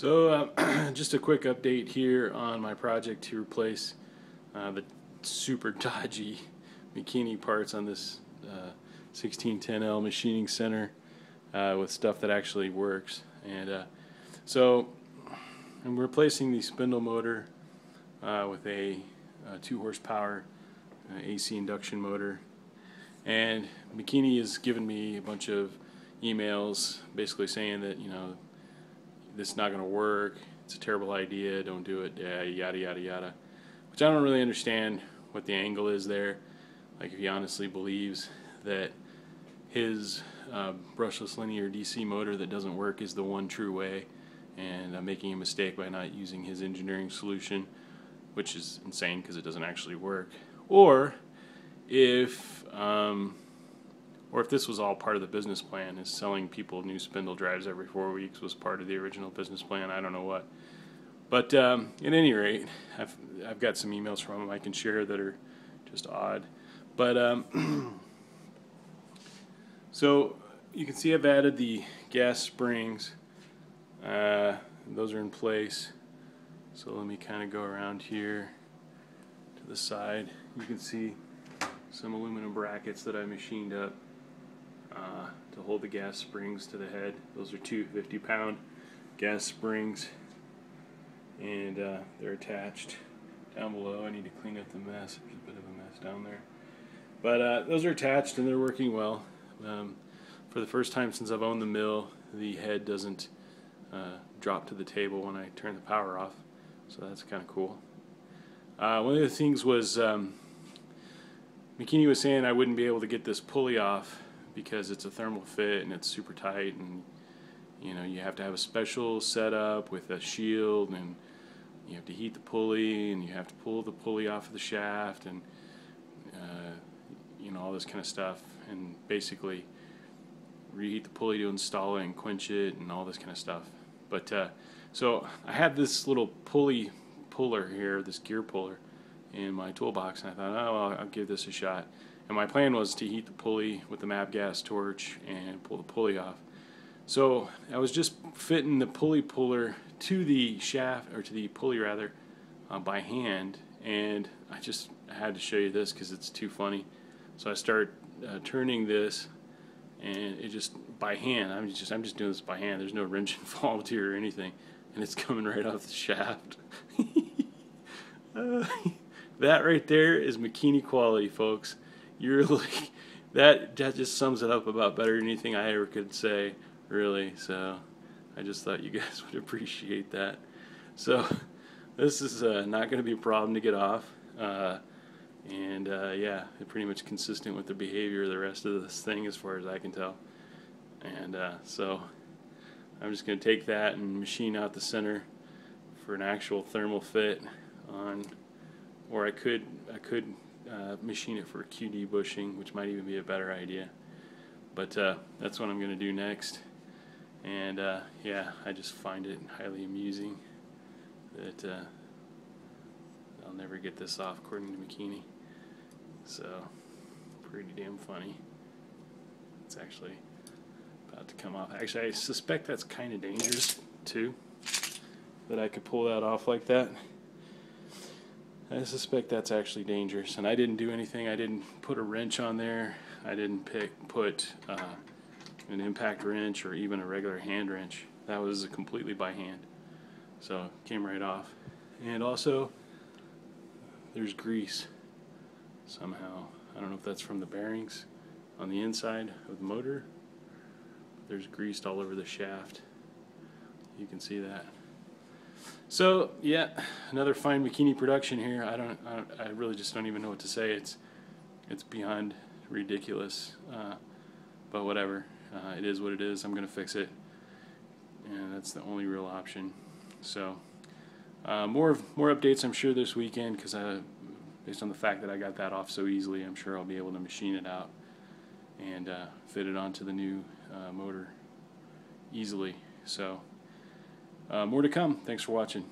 So just a quick update here on my project to replace the super dodgy Mikini parts on this 1610L machining center with stuff that actually works. And so I'm replacing the spindle motor with a 2 horsepower AC induction motor. And Mikini has given me a bunch of emails basically saying that, you know, this is not going to work, it's a terrible idea, don't do it, yeah, yada yada yada. Which I don't really understand what the angle is there. Like, if he honestly believes that his brushless linear DC motor that doesn't work is the one true way, and I'm making a mistake by not using his engineering solution, which is insane because it doesn't actually work. Or if this was all part of the business plan, is selling people new spindle drives every 4 weeks was part of the original business plan. I don't know what. But at any rate, I've got some emails from him I can share that are just odd. But so you can see I've added the gas springs. Those are in place. So let me kind of go around here to the side. You can see some aluminum brackets that I machined up to hold the gas springs to the head. Those are two 50-pound gas springs, and they're attached down below. I need to clean up the mess. There's a bit of a mess down there. But those are attached and they're working well. For the first time since I've owned the mill, the head doesn't drop to the table when I turn the power off, so that's kind of cool. One of the things was Mikini was saying I wouldn't be able to get this pulley off because it's a thermal fit and it's super tight, and you know, you have to have a special setup with a shield, and you have to heat the pulley, and you have to pull the pulley off of the shaft, and you know, all this kind of stuff, and basically reheat the pulley to install it and quench it and all this kind of stuff. But so I have this little pulley puller here, this gear puller, in my toolbox, and I thought, oh well, I'll give this a shot. And my plan was to heat the pulley with the MAP gas torch and pull the pulley off. So I was just fitting the pulley puller to the shaft, or to the pulley rather, by hand, and I had to show you this because it's too funny. So I start turning this, and it just by hand. I'm just doing this by hand. There's no wrench involved here or anything, and it's coming right off the shaft. That right there is Mikini quality, folks. You're like, that just sums it up about better than anything I ever could say, really. So I just thought you guys would appreciate that. So this is not going to be a problem to get off, and yeah, it's pretty much consistent with the behavior of the rest of this thing as far as I can tell. And so I'm just going to take that and machine out the center for an actual thermal fit on, or I could machine it for QD bushing, which might even be a better idea. But that's what I'm going to do next. And yeah, I just find it highly amusing that I'll never get this off, according to Mikini. So pretty damn funny. It's actually about to come off. Actually, I suspect that's kind of dangerous too, that I could pull that off like that. I suspect that's actually dangerous, and I didn't do anything. I didn't put a wrench on there. I didn't put an impact wrench or even a regular hand wrench. That was completely by hand, so it came right off. And also, there's grease somehow. I don't know if that's from the bearings on the inside of the motor, but there's grease all over the shaft. You can see that. So yeah, another fine Mikini production here. I really just don't even know what to say. It's beyond ridiculous, but whatever. It is what it is. I'm gonna fix it, and that's the only real option. So more updates, I'm sure, this weekend, because based on the fact that I got that off so easily, I'm sure I'll be able to machine it out and fit it onto the new motor easily. So more to come. Thanks for watching.